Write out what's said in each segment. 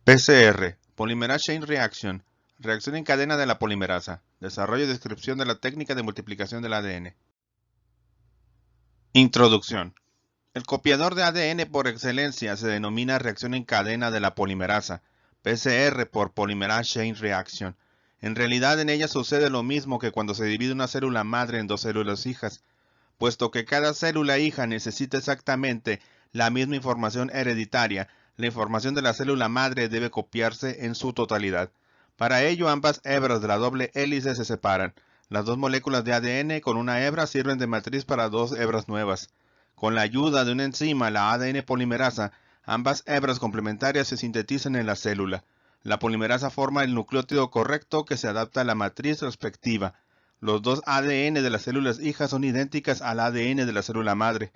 PCR, Polymerase Chain Reaction, reacción en cadena de la polimerasa, desarrollo y descripción de la técnica de multiplicación del ADN. Introducción. El copiador de ADN por excelencia se denomina reacción en cadena de la polimerasa, PCR por Polymerase Chain Reaction. En realidad en ella sucede lo mismo que cuando se divide una célula madre en dos células hijas, puesto que cada célula hija necesita exactamente la misma información hereditaria. La información de la célula madre debe copiarse en su totalidad. Para ello, ambas hebras de la doble hélice se separan. Las dos moléculas de ADN con una hebra sirven de matriz para dos hebras nuevas. Con la ayuda de una enzima, la ADN polimerasa, ambas hebras complementarias se sintetizan en la célula. La polimerasa forma el nucleótido correcto que se adapta a la matriz respectiva. Los dos ADN de las células hijas son idénticas al ADN de la célula madre.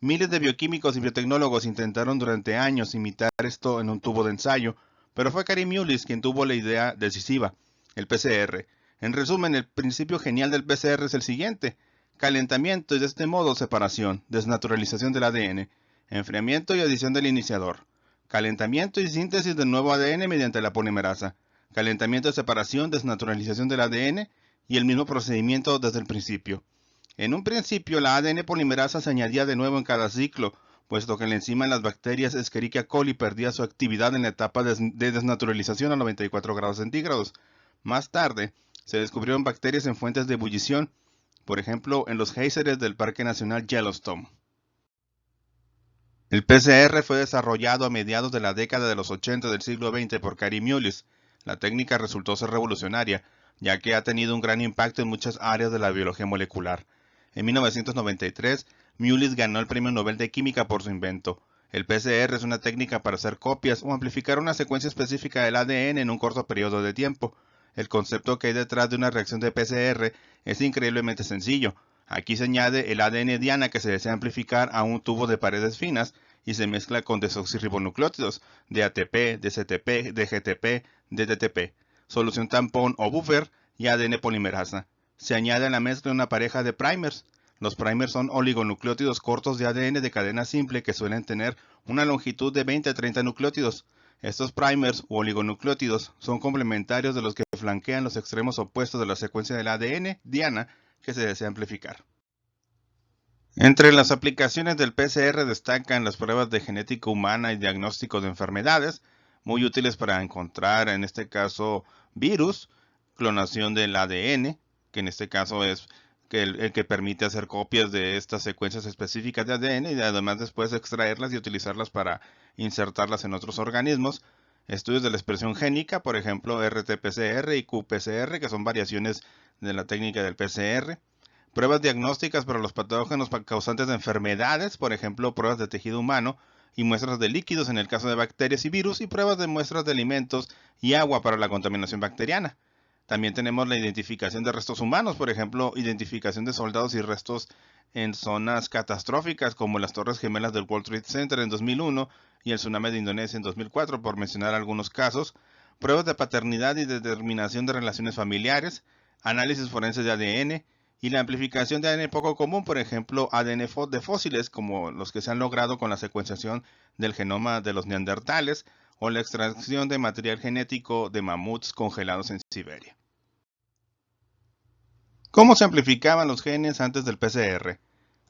Miles de bioquímicos y biotecnólogos intentaron durante años imitar esto en un tubo de ensayo, pero fue Kary Mullis quien tuvo la idea decisiva, el PCR. En resumen, el principio genial del PCR es el siguiente: calentamiento y de este modo separación, desnaturalización del ADN, enfriamiento y adición del iniciador, calentamiento y síntesis del nuevo ADN mediante la polimerasa, calentamiento de separación, desnaturalización del ADN y el mismo procedimiento desde el principio. En un principio, la ADN polimerasa se añadía de nuevo en cada ciclo, puesto que la enzima en las bacterias Escherichia coli perdía su actividad en la etapa de desnaturalización a 94 grados centígrados. Más tarde, se descubrieron bacterias en fuentes de ebullición, por ejemplo, en los géiseres del Parque Nacional Yellowstone. El PCR fue desarrollado a mediados de la década de los 80 del siglo XX por Kary Mullis. La técnica resultó ser revolucionaria, ya que ha tenido un gran impacto en muchas áreas de la biología molecular. En 1993, Mullis ganó el Premio Nobel de Química por su invento. El PCR es una técnica para hacer copias o amplificar una secuencia específica del ADN en un corto periodo de tiempo. El concepto que hay detrás de una reacción de PCR es increíblemente sencillo. Aquí se añade el ADN diana que se desea amplificar a un tubo de paredes finas y se mezcla con desoxirribonucleótidos de ATP, DCTP, DGTP, DTTP, solución tampón o buffer y ADN polimerasa. Se añade a la mezcla una pareja de primers. Los primers son oligonucleótidos cortos de ADN de cadena simple que suelen tener una longitud de 20 a 30 nucleótidos. Estos primers u oligonucleótidos son complementarios de los que flanquean los extremos opuestos de la secuencia del ADN diana que se desea amplificar. Entre las aplicaciones del PCR destacan las pruebas de genética humana y diagnóstico de enfermedades, muy útiles para encontrar, en este caso, virus, clonación del ADN, que en este caso es el que permite hacer copias de estas secuencias específicas de ADN y además después extraerlas y utilizarlas para insertarlas en otros organismos. Estudios de la expresión génica, por ejemplo, RT-PCR y qPCR, que son variaciones de la técnica del PCR. Pruebas diagnósticas para los patógenos causantes de enfermedades, por ejemplo, pruebas de tejido humano y muestras de líquidos en el caso de bacterias y virus, y pruebas de muestras de alimentos y agua para la contaminación bacteriana. También tenemos la identificación de restos humanos, por ejemplo, identificación de soldados y restos en zonas catastróficas como las Torres Gemelas del World Trade Center en 2001 y el tsunami de Indonesia en 2004, por mencionar algunos casos. Pruebas de paternidad y determinación de relaciones familiares, análisis forense de ADN, y la amplificación de ADN poco común, por ejemplo, ADN de fósiles, como los que se han logrado con la secuenciación del genoma de los neandertales, o la extracción de material genético de mamuts congelados en Siberia. ¿Cómo se amplificaban los genes antes del PCR?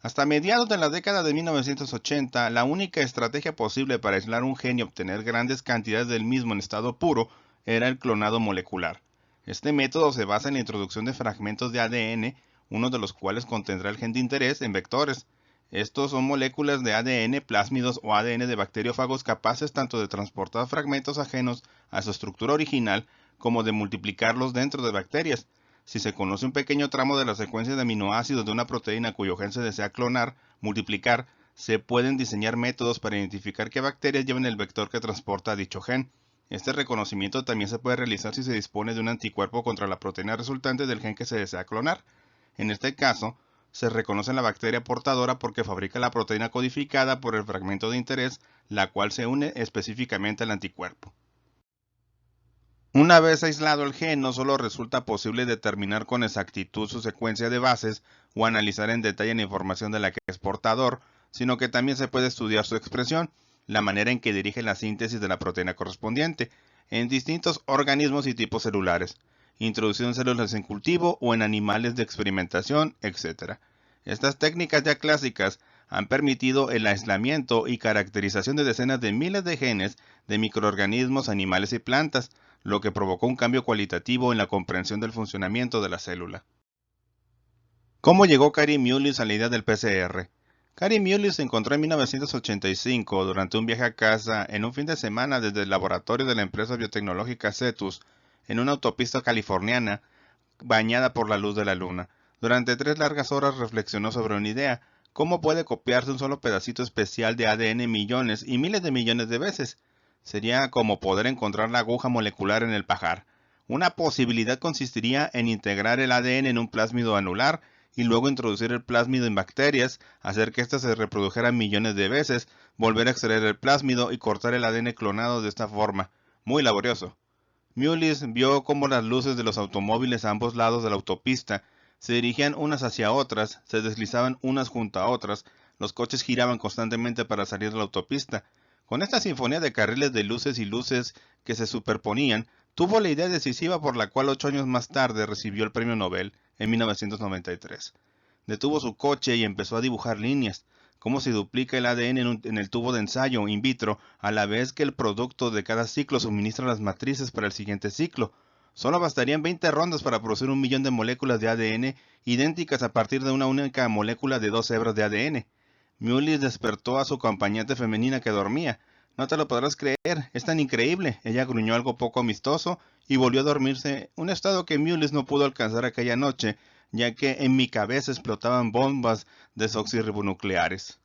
Hasta mediados de la década de 1980, la única estrategia posible para aislar un gen y obtener grandes cantidades del mismo en estado puro era el clonado molecular. Este método se basa en la introducción de fragmentos de ADN, uno de los cuales contendrá el gen de interés, en vectores. Estos son moléculas de ADN, plásmidos o ADN de bacteriófagos capaces tanto de transportar fragmentos ajenos a su estructura original como de multiplicarlos dentro de bacterias. Si se conoce un pequeño tramo de la secuencia de aminoácidos de una proteína cuyo gen se desea clonar, multiplicar, se pueden diseñar métodos para identificar qué bacterias llevan el vector que transporta dicho gen. Este reconocimiento también se puede realizar si se dispone de un anticuerpo contra la proteína resultante del gen que se desea clonar. En este caso, se reconoce la bacteria portadora porque fabrica la proteína codificada por el fragmento de interés, la cual se une específicamente al anticuerpo. Una vez aislado el gen, no solo resulta posible determinar con exactitud su secuencia de bases o analizar en detalle la información de la que es portador, sino que también se puede estudiar su expresión. la manera en que dirige la síntesis de la proteína correspondiente, en distintos organismos y tipos celulares, introducido en células en cultivo o en animales de experimentación, etc. Estas técnicas ya clásicas han permitido el aislamiento y caracterización de decenas de miles de genes de microorganismos, animales y plantas, lo que provocó un cambio cualitativo en la comprensión del funcionamiento de la célula. ¿Cómo llegó Kary Mullis a la idea del PCR? Kary Mullis se encontró en 1985 durante un viaje a casa en un fin de semana desde el laboratorio de la empresa biotecnológica Cetus en una autopista californiana bañada por la luz de la luna. Durante 3 largas horas reflexionó sobre una idea: ¿cómo puede copiarse un solo pedacito especial de ADN millones y miles de millones de veces? Sería como poder encontrar la aguja molecular en el pajar. Una posibilidad consistiría en integrar el ADN en un plásmido anular y luego introducir el plásmido en bacterias, hacer que éstas se reprodujeran millones de veces, volver a extraer el plásmido y cortar el ADN clonado de esta forma. Muy laborioso. Mullis vio cómo las luces de los automóviles a ambos lados de la autopista se dirigían unas hacia otras, se deslizaban unas junto a otras, los coches giraban constantemente para salir de la autopista. Con esta sinfonía de carriles de luces y luces que se superponían, tuvo la idea decisiva por la cual 8 años más tarde recibió el premio Nobel en 1993. Detuvo su coche y empezó a dibujar líneas, cómo se duplica el ADN en el tubo de ensayo in vitro, a la vez que el producto de cada ciclo suministra las matrices para el siguiente ciclo. Solo bastarían 20 rondas para producir 1 millón de moléculas de ADN idénticas a partir de una única molécula de 2 hebras de ADN. Mullis despertó a su acompañante femenina que dormía. No te lo podrás creer, es tan increíble. Ella gruñó algo poco amistoso y volvió a dormirse, un estado que Mullis no pudo alcanzar aquella noche, ya que en mi cabeza explotaban bombas desoxirribonucleares.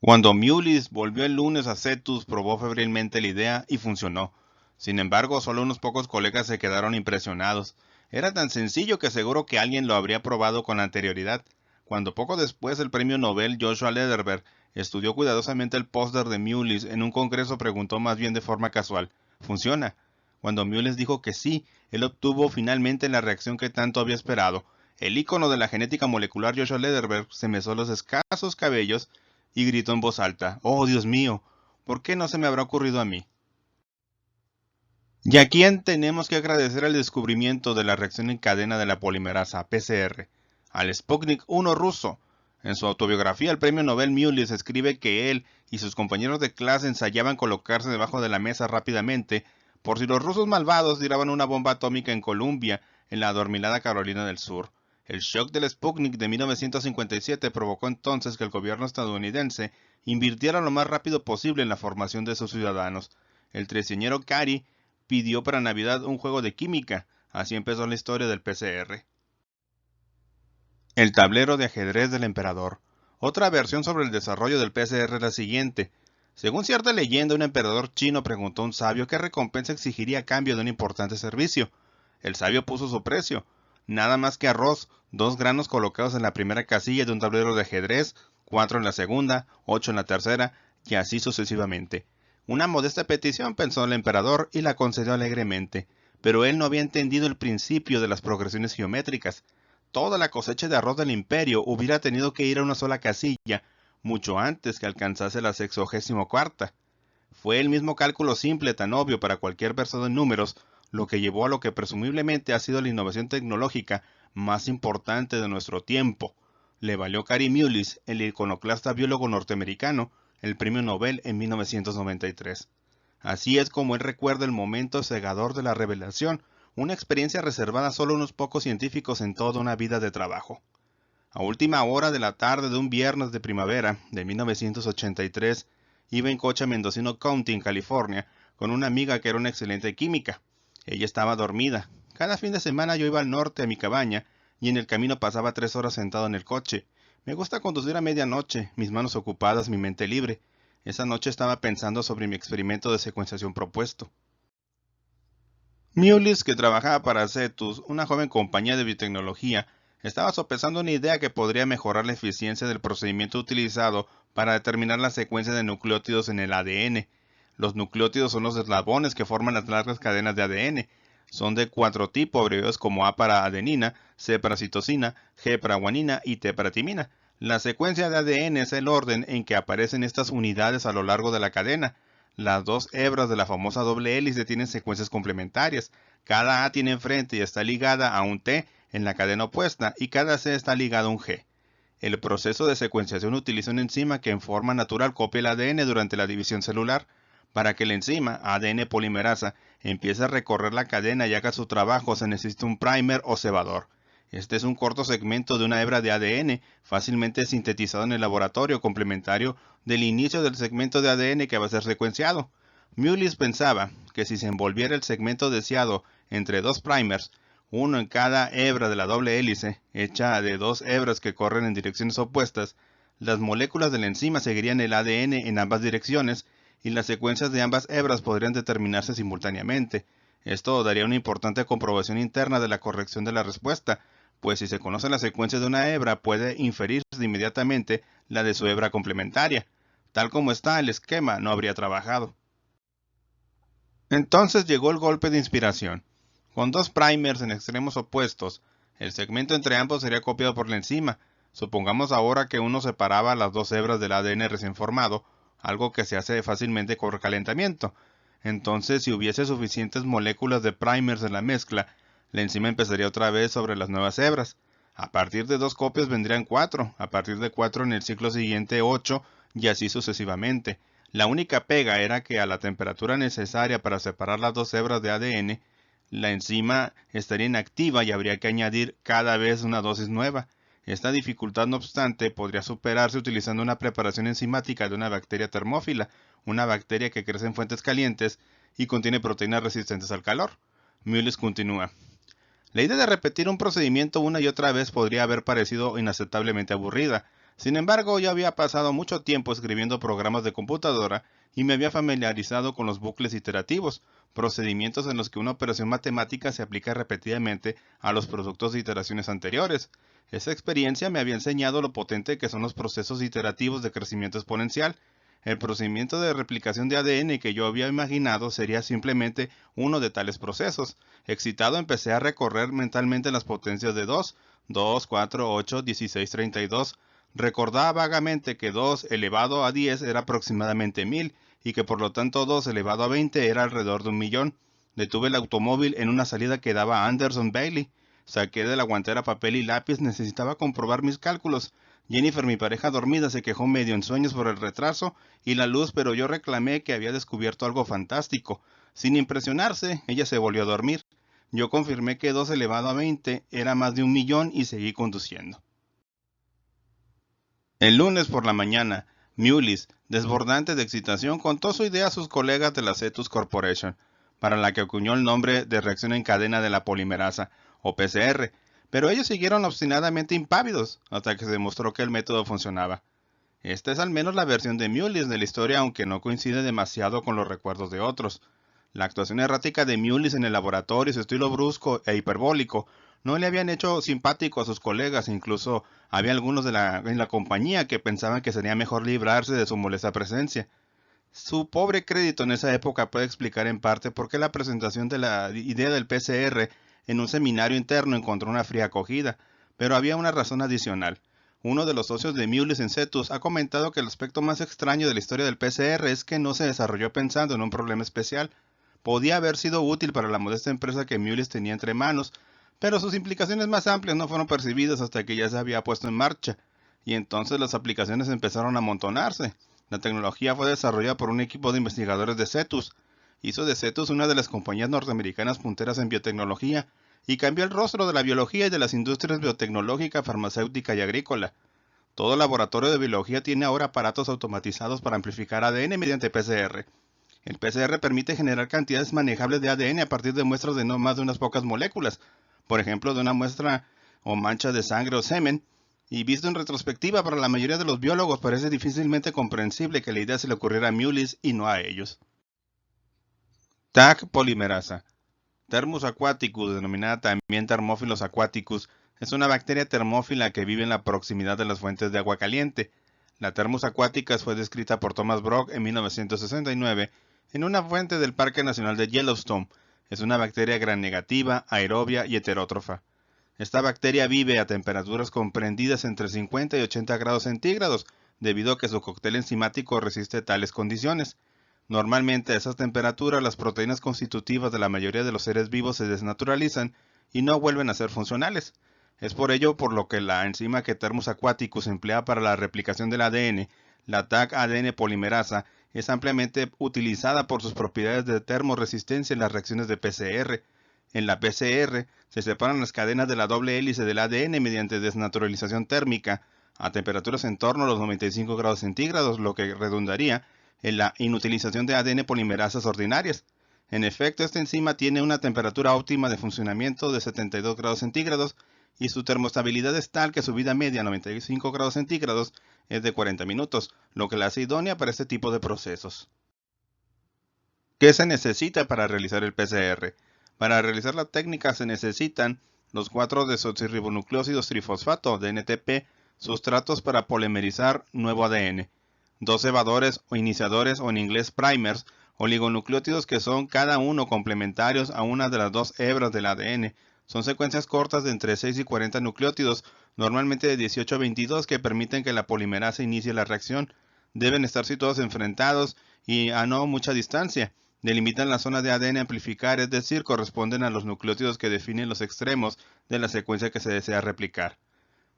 Cuando Mullis volvió el lunes a Cetus, probó febrilmente la idea y funcionó. Sin embargo, solo unos pocos colegas se quedaron impresionados. Era tan sencillo que seguro que alguien lo habría probado con anterioridad. Cuando poco después el premio Nobel Joshua Lederberg estudió cuidadosamente el póster de Mullis en un congreso, preguntó más bien de forma casual: ¿funciona? Cuando Mullis dijo que sí, él obtuvo finalmente la reacción que tanto había esperado. El ícono de la genética molecular Joshua Lederberg se mesó los escasos cabellos y gritó en voz alta: ¡Oh, Dios mío! ¿Por qué no se me habrá ocurrido a mí? ¿Y a quién tenemos que agradecer el descubrimiento de la reacción en cadena de la polimerasa, PCR? Al Sputnik 1 ruso. En su autobiografía, el premio Nobel Mullis escribe que él y sus compañeros de clase ensayaban colocarse debajo de la mesa rápidamente por si los rusos malvados tiraban una bomba atómica en Columbia, en la adormilada Carolina del Sur. El shock del Sputnik de 1957 provocó entonces que el gobierno estadounidense invirtiera lo más rápido posible en la formación de sus ciudadanos. El treceañero Kary pidió para Navidad un juego de química. Así empezó la historia del PCR. El tablero de ajedrez del emperador. Otra versión sobre el desarrollo del PCR es la siguiente. Según cierta leyenda, un emperador chino preguntó a un sabio qué recompensa exigiría a cambio de un importante servicio. El sabio puso su precio: nada más que arroz, 2 granos colocados en la primera casilla de un tablero de ajedrez, 4 en la segunda, 8 en la tercera, y así sucesivamente. Una modesta petición, pensó el emperador, y la concedió alegremente, pero él no había entendido el principio de las progresiones geométricas. Toda la cosecha de arroz del imperio hubiera tenido que ir a una sola casilla, mucho antes que alcanzase la 64ª. Fue el mismo cálculo simple, tan obvio para cualquier versado en números, lo que llevó a lo que presumiblemente ha sido la innovación tecnológica más importante de nuestro tiempo. Le valió Kary Mullis, el iconoclasta biólogo norteamericano, el premio Nobel en 1993. Así es como él recuerda el momento cegador de la revelación, una experiencia reservada solo a unos pocos científicos en toda una vida de trabajo. A última hora de la tarde de un viernes de primavera de 1983, iba en coche a Mendocino County, en California, con una amiga que era una excelente química. Ella estaba dormida. Cada fin de semana yo iba al norte a mi cabaña y en el camino pasaba 3 horas sentado en el coche. Me gusta conducir a medianoche, mis manos ocupadas, mi mente libre. Esa noche estaba pensando sobre mi experimento de secuenciación propuesto. Mullis, que trabajaba para Cetus, una joven compañía de biotecnología, estaba sopesando una idea que podría mejorar la eficiencia del procedimiento utilizado para determinar la secuencia de nucleótidos en el ADN. Los nucleótidos son los eslabones que forman las largas cadenas de ADN. Son de 4 tipos, abreviados como A para adenina, C para citosina, G para guanina y T para timina. La secuencia de ADN es el orden en que aparecen estas unidades a lo largo de la cadena. Las dos hebras de la famosa doble hélice tienen secuencias complementarias. Cada A tiene enfrente y está ligada a un T en la cadena opuesta y cada C está ligado a un G. El proceso de secuenciación utiliza una enzima que en forma natural copia el ADN durante la división celular. Para que la enzima ADN polimerasa empiece a recorrer la cadena y haga su trabajo, se necesita un primer o cebador. Este es un corto segmento de una hebra de ADN fácilmente sintetizado en el laboratorio, complementario del inicio del segmento de ADN que va a ser secuenciado. Mullis pensaba que si se envolviera el segmento deseado entre dos primers, uno en cada hebra de la doble hélice, hecha de dos hebras que corren en direcciones opuestas, las moléculas de la enzima seguirían el ADN en ambas direcciones y las secuencias de ambas hebras podrían determinarse simultáneamente. Esto daría una importante comprobación interna de la corrección de la respuesta, pues si se conoce la secuencia de una hebra puede inferirse inmediatamente la de su hebra complementaria. Tal como está, el esquema no habría trabajado. Entonces llegó el golpe de inspiración. Con dos primers en extremos opuestos, el segmento entre ambos sería copiado por la enzima. Supongamos ahora que uno separaba las dos hebras del ADN recién formado, algo que se hace fácilmente por calentamiento. Entonces, si hubiese suficientes moléculas de primers en la mezcla, la enzima empezaría otra vez sobre las nuevas hebras. A partir de dos copias vendrían 4, a partir de 4 en el ciclo siguiente 8 y así sucesivamente. La única pega era que a la temperatura necesaria para separar las dos hebras de ADN, la enzima estaría inactiva y habría que añadir cada vez una dosis nueva. Esta dificultad, no obstante, podría superarse utilizando una preparación enzimática de una bacteria termófila, una bacteria que crece en fuentes calientes y contiene proteínas resistentes al calor. Mullis continúa. La idea de repetir un procedimiento una y otra vez podría haber parecido inaceptablemente aburrida. Sin embargo, yo había pasado mucho tiempo escribiendo programas de computadora y me había familiarizado con los bucles iterativos, procedimientos en los que una operación matemática se aplica repetidamente a los productos de iteraciones anteriores. Esa experiencia me había enseñado lo potente que son los procesos iterativos de crecimiento exponencial. El procedimiento de replicación de ADN que yo había imaginado sería simplemente uno de tales procesos. Excitado empecé a recorrer mentalmente las potencias de 2, 4, 8, 16, 32. Recordaba vagamente que 2 elevado a 10 era aproximadamente 1000 y que por lo tanto 2 elevado a 20 era alrededor de 1.000.000. Detuve el automóvil en una salida que daba a Anderson Bailey. Saqué de la guantera papel y lápiz, necesitaba comprobar mis cálculos. Jennifer, mi pareja dormida, se quejó medio en sueños por el retraso y la luz, pero yo reclamé que había descubierto algo fantástico. Sin impresionarse, ella se volvió a dormir. Yo confirmé que 2 elevado a 20 era más de 1.000.000 y seguí conduciendo. El lunes por la mañana, Mullis, desbordante de excitación, contó su idea a sus colegas de la Cetus Corporation, para la que acuñó el nombre de reacción en cadena de la polimerasa, o PCR, pero ellos siguieron obstinadamente impávidos hasta que se demostró que el método funcionaba. Esta es al menos la versión de Mullis de la historia, aunque no coincide demasiado con los recuerdos de otros. La actuación errática de Mullis en el laboratorio y su estilo brusco e hiperbólico no le habían hecho simpático a sus colegas, incluso había algunos en la compañía que pensaban que sería mejor librarse de su molesta presencia. Su pobre crédito en esa época puede explicar en parte por qué la presentación de la idea del PCR en un seminario interno encontró una fría acogida, pero había una razón adicional. Uno de los socios de Mullis en Cetus ha comentado que el aspecto más extraño de la historia del PCR es que no se desarrolló pensando en un problema especial. Podía haber sido útil para la modesta empresa que Mullis tenía entre manos, pero sus implicaciones más amplias no fueron percibidas hasta que ya se había puesto en marcha, y entonces las aplicaciones empezaron a amontonarse. La tecnología fue desarrollada por un equipo de investigadores de Cetus. Hizo de Cetus una de las compañías norteamericanas punteras en biotecnología, y cambió el rostro de la biología y de las industrias biotecnológica, farmacéutica y agrícola. Todo laboratorio de biología tiene ahora aparatos automatizados para amplificar ADN mediante PCR. El PCR permite generar cantidades manejables de ADN a partir de muestras de no más de unas pocas moléculas, por ejemplo, de una muestra o mancha de sangre o semen, y visto en retrospectiva para la mayoría de los biólogos parece difícilmente comprensible que la idea se le ocurriera a Mullis y no a ellos. Taq polimerasa. Thermus aquaticus, denominada también Thermophilus aquaticus, es una bacteria termófila que vive en la proximidad de las fuentes de agua caliente. La Thermus aquaticus fue descrita por Thomas Brock en 1969 en una fuente del Parque Nacional de Yellowstone. Es una bacteria gram negativa, aerobia y heterótrofa. Esta bacteria vive a temperaturas comprendidas entre 50 y 80 grados centígrados, debido a que su cóctel enzimático resiste tales condiciones. Normalmente a esas temperaturas las proteínas constitutivas de la mayoría de los seres vivos se desnaturalizan y no vuelven a ser funcionales. Es por ello por lo que la enzima que Thermus aquaticus emplea para la replicación del ADN, la Taq ADN polimerasa, es ampliamente utilizada por sus propiedades de termoresistencia en las reacciones de PCR. En la PCR se separan las cadenas de la doble hélice del ADN mediante desnaturalización térmica a temperaturas en torno a los 95 grados centígrados, lo que redundaría en la inutilización de ADN polimerasas ordinarias. En efecto, esta enzima tiene una temperatura óptima de funcionamiento de 72 grados centígrados y su termostabilidad es tal que su vida media a 95 grados centígrados es de 40 minutos, lo que la hace idónea para este tipo de procesos. ¿Qué se necesita para realizar el PCR? Para realizar la técnica se necesitan los 4-desoxirribonucleósidos trifosfato, DNTP, sustratos para polimerizar nuevo ADN, 2 cebadores o iniciadores o en inglés primers, oligonucleótidos que son cada uno complementarios a una de las 2 hebras del ADN. Son secuencias cortas de entre 6 y 40 nucleótidos, normalmente de 18 a 22, que permiten que la polimerasa inicie la reacción. Deben estar situados enfrentados y a no mucha distancia. Delimitan la zona de ADN a amplificar, es decir, corresponden a los nucleótidos que definen los extremos de la secuencia que se desea replicar.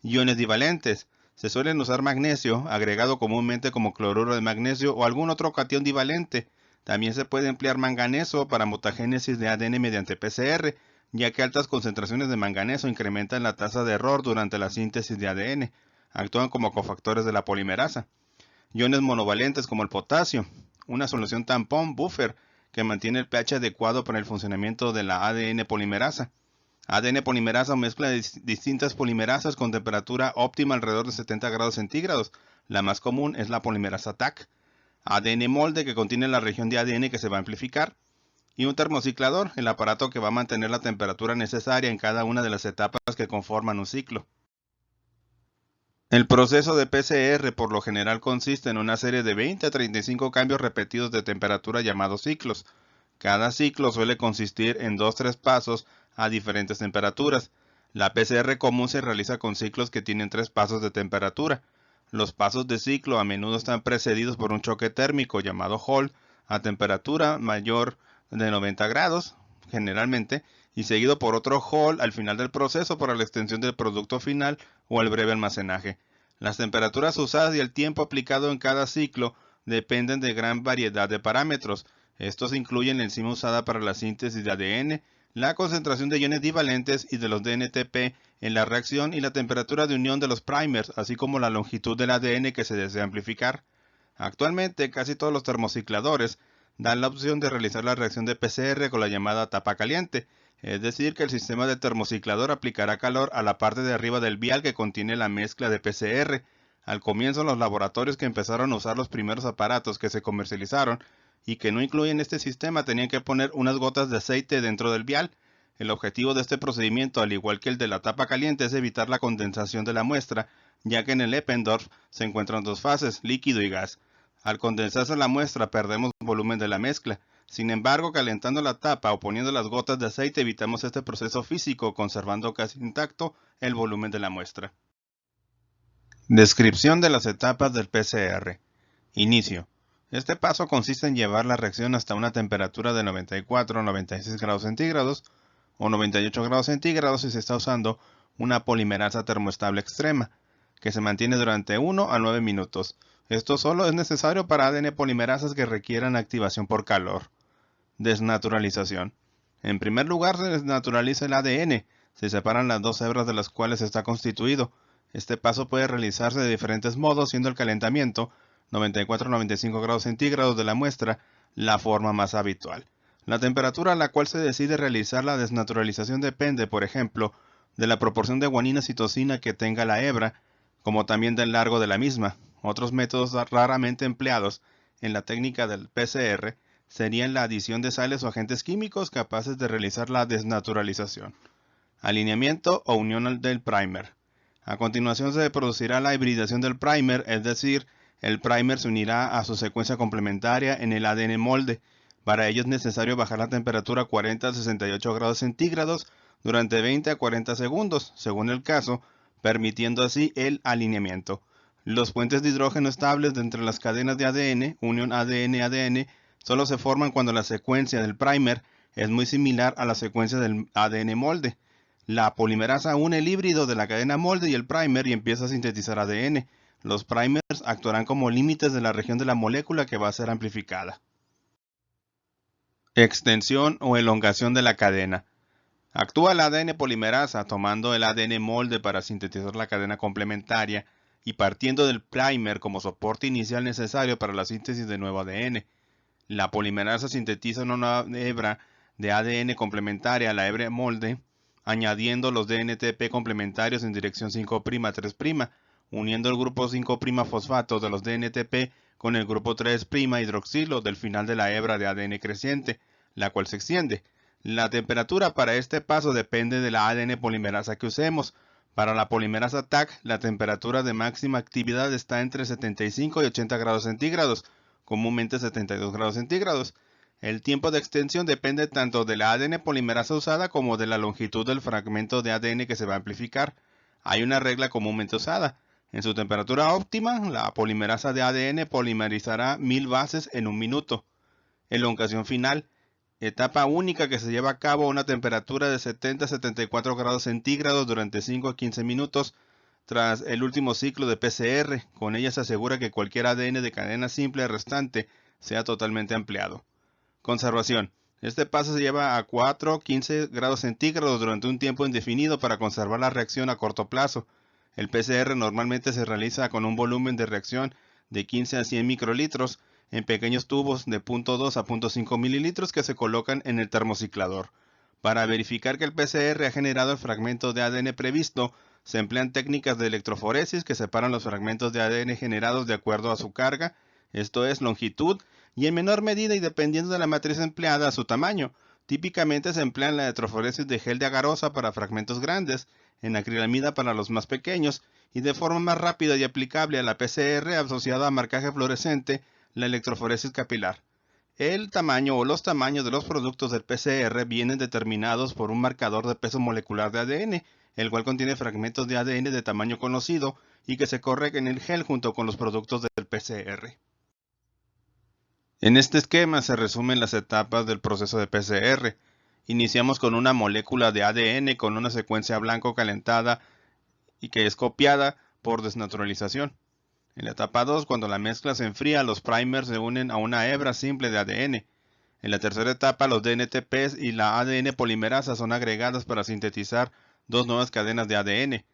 Iones divalentes. Se suelen usar magnesio, agregado comúnmente como cloruro de magnesio o algún otro catión divalente. También se puede emplear manganeso para mutagénesis de ADN mediante PCR, ya que altas concentraciones de manganeso incrementan la tasa de error durante la síntesis de ADN. Actúan como cofactores de la polimerasa. Iones monovalentes como el potasio. Una solución tampón, buffer, que mantiene el pH adecuado para el funcionamiento de la ADN polimerasa. ADN polimerasa mezcla de distintas polimerasas con temperatura óptima alrededor de 70 grados centígrados. La más común es la polimerasa Taq. ADN molde, que contiene la región de ADN que se va a amplificar. Y un termociclador, el aparato que va a mantener la temperatura necesaria en cada una de las etapas que conforman un ciclo. El proceso de PCR por lo general consiste en una serie de 20 a 35 cambios repetidos de temperatura llamados ciclos. Cada ciclo suele consistir en 2-3 pasos a diferentes temperaturas. La PCR común se realiza con ciclos que tienen 3 pasos de temperatura. Los pasos de ciclo a menudo están precedidos por un choque térmico llamado Hall a temperatura mayor de 90 grados, generalmente, y seguido por otro Hall al final del proceso para la extensión del producto final o el breve almacenaje. Las temperaturas usadas y el tiempo aplicado en cada ciclo dependen de gran variedad de parámetros. Estos incluyen la enzima usada para la síntesis de ADN, la concentración de iones divalentes y de los DNTP en la reacción y la temperatura de unión de los primers, así como la longitud del ADN que se desea amplificar. Actualmente, casi todos los termocicladores dan la opción de realizar la reacción de PCR con la llamada tapa caliente, es decir, que el sistema de termociclador aplicará calor a la parte de arriba del vial que contiene la mezcla de PCR. Al comienzo, los laboratorios que empezaron a usar los primeros aparatos que se comercializaron y que no incluyen este sistema tenían que poner unas gotas de aceite dentro del vial. El objetivo de este procedimiento, al igual que el de la tapa caliente, es evitar la condensación de la muestra, ya que en el Eppendorf se encuentran 2 fases, líquido y gas. Al condensarse la muestra perdemos volumen de la mezcla. Sin embargo, calentando la tapa o poniendo las gotas de aceite evitamos este proceso físico, conservando casi intacto el volumen de la muestra. Descripción de las etapas del PCR. Inicio. Este paso consiste en llevar la reacción hasta una temperatura de 94 a 96 grados centígrados o 98 grados centígrados si se está usando una polimerasa termoestable extrema, que se mantiene durante 1 a 9 minutos. Esto solo es necesario para ADN polimerasas que requieran activación por calor. Desnaturalización. En primer lugar, se desnaturaliza el ADN. Se separan las 2 hebras de las cuales está constituido. Este paso puede realizarse de diferentes modos, siendo el calentamiento, 94 a 95 grados centígrados de la muestra, la forma más habitual. La temperatura a la cual se decide realizar la desnaturalización depende, por ejemplo, de la proporción de guanina-citosina que tenga la hebra, como también del largo de la misma. Otros métodos raramente empleados en la técnica del PCR serían la adición de sales o agentes químicos capaces de realizar la desnaturalización. Alineamiento o unión del primer. A continuación se producirá la hibridación del primer, es decir, el primer se unirá a su secuencia complementaria en el ADN molde. Para ello es necesario bajar la temperatura a 40 a 68 grados centígrados, durante 20 a 40 segundos, según el caso, permitiendo así el alineamiento. Los puentes de hidrógeno estables de entre las cadenas de ADN, unión ADN-ADN, solo se forman cuando la secuencia del primer es muy similar a la secuencia del ADN molde. La polimerasa une el híbrido de la cadena molde y el primer y empieza a sintetizar ADN. Los primers actuarán como límites de la región de la molécula que va a ser amplificada. Extensión o elongación de la cadena. Actúa la ADN polimerasa tomando el ADN molde para sintetizar la cadena complementaria y partiendo del primer como soporte inicial necesario para la síntesis de nuevo ADN. La polimerasa sintetiza una nueva hebra de ADN complementaria a la hebra molde, añadiendo los DNTP complementarios en dirección 5' 3', uniendo el grupo 5' fosfato de los DNTP con el grupo 3' hidroxilo del final de la hebra de ADN creciente, la cual se extiende. La temperatura para este paso depende de la ADN polimerasa que usemos. Para la polimerasa Taq, la temperatura de máxima actividad está entre 75 y 80 grados centígrados, comúnmente 72 grados centígrados. El tiempo de extensión depende tanto de la ADN polimerasa usada como de la longitud del fragmento de ADN que se va a amplificar. Hay una regla comúnmente usada. En su temperatura óptima, la polimerasa de ADN polimerizará 1000 bases en un minuto. Elongación final. Etapa única que se lleva a cabo a una temperatura de 70 a 74 grados centígrados durante 5 a 15 minutos tras el último ciclo de PCR. Con ella se asegura que cualquier ADN de cadena simple restante sea totalmente ampliado. Conservación. Este paso se lleva a 4 a 15 grados centígrados durante un tiempo indefinido para conservar la reacción a corto plazo. El PCR normalmente se realiza con un volumen de reacción de 15 a 100 microlitros en pequeños tubos de 0.2 a 0.5 mililitros que se colocan en el termociclador. Para verificar que el PCR ha generado el fragmento de ADN previsto, se emplean técnicas de electroforesis que separan los fragmentos de ADN generados de acuerdo a su carga, esto es longitud, y en menor medida y dependiendo de la matriz empleada a su tamaño. Típicamente se emplea la electroforesis de gel de agarosa para fragmentos grandes, en acrilamida para los más pequeños, y de forma más rápida y aplicable a la PCR asociada a marcaje fluorescente, la electroforesis capilar. El tamaño o los tamaños de los productos del PCR vienen determinados por un marcador de peso molecular de ADN, el cual contiene fragmentos de ADN de tamaño conocido y que se corre en el gel junto con los productos del PCR. En este esquema se resumen las etapas del proceso de PCR. Iniciamos con una molécula de ADN con una secuencia blanco calentada y que es copiada por desnaturalización. En la etapa 2, cuando la mezcla se enfría, los primers se unen a una hebra simple de ADN. En la tercera etapa, los DNTPs y la ADN polimerasa son agregadas para sintetizar dos nuevas cadenas de ADN.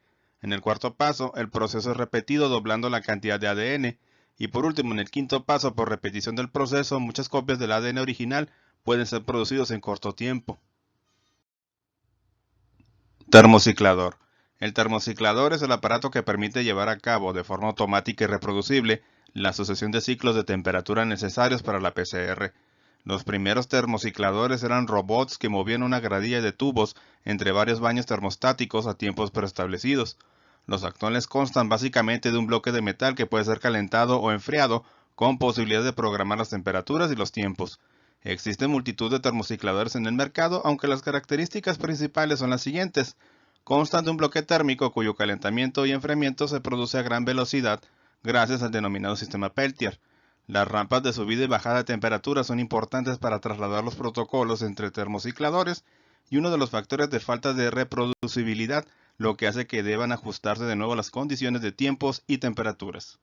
En el cuarto paso, el proceso es repetido doblando la cantidad de ADN. Y por último, en el quinto paso, por repetición del proceso, muchas copias del ADN original pueden ser producidos en corto tiempo. Termociclador. El termociclador es el aparato que permite llevar a cabo de forma automática y reproducible la sucesión de ciclos de temperatura necesarios para la PCR. Los primeros termocicladores eran robots que movían una gradilla de tubos entre varios baños termostáticos a tiempos preestablecidos. Los actuales constan básicamente de un bloque de metal que puede ser calentado o enfriado con posibilidad de programar las temperaturas y los tiempos. Existen multitud de termocicladores en el mercado, aunque las características principales son las siguientes. Constan de un bloque térmico cuyo calentamiento y enfriamiento se produce a gran velocidad gracias al denominado sistema Peltier. Las rampas de subida y bajada de temperatura son importantes para trasladar los protocolos entre termocicladores y uno de los factores de falta de reproducibilidad, lo que hace que deban ajustarse de nuevo a las condiciones de tiempos y temperaturas.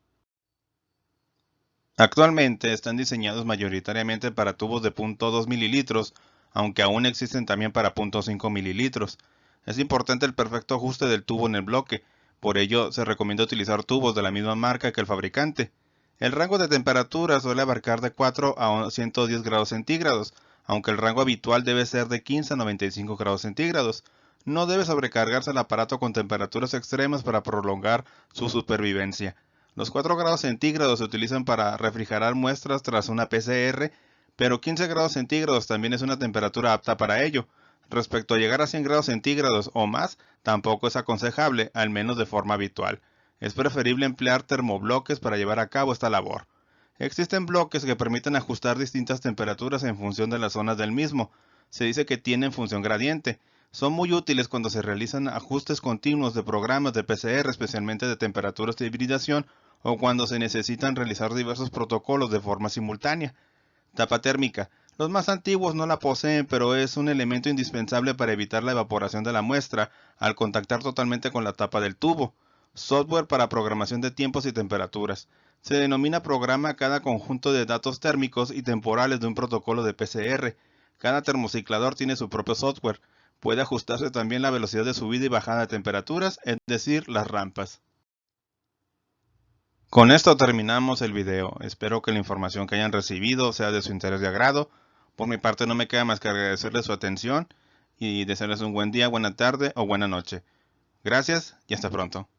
Actualmente están diseñados mayoritariamente para tubos de 0.2 mililitros, aunque aún existen también para 0.5 mililitros. Es importante el perfecto ajuste del tubo en el bloque, por ello se recomienda utilizar tubos de la misma marca que el fabricante. El rango de temperatura suele abarcar de 4 a 110 grados centígrados, aunque el rango habitual debe ser de 15 a 95 grados centígrados. No debe sobrecargarse el aparato con temperaturas extremas para prolongar su supervivencia. Los 4 grados centígrados se utilizan para refrigerar muestras tras una PCR, pero 15 grados centígrados también es una temperatura apta para ello. Respecto a llegar a 100 grados centígrados o más, tampoco es aconsejable, al menos de forma habitual. Es preferible emplear termobloques para llevar a cabo esta labor. Existen bloques que permiten ajustar distintas temperaturas en función de las zonas del mismo. Se dice que tienen función gradiente. Son muy útiles cuando se realizan ajustes continuos de programas de PCR, especialmente de temperaturas de hibridación, o cuando se necesitan realizar diversos protocolos de forma simultánea. Tapa térmica. Los más antiguos no la poseen, pero es un elemento indispensable para evitar la evaporación de la muestra al contactar totalmente con la tapa del tubo. Software para programación de tiempos y temperaturas. Se denomina programa a cada conjunto de datos térmicos y temporales de un protocolo de PCR. Cada termociclador tiene su propio software. Puede ajustarse también la velocidad de subida y bajada de temperaturas, es decir, las rampas. Con esto terminamos el video. Espero que la información que hayan recibido sea de su interés y agrado. Por mi parte no me queda más que agradecerles su atención y desearles un buen día, buena tarde o buena noche. Gracias y hasta pronto.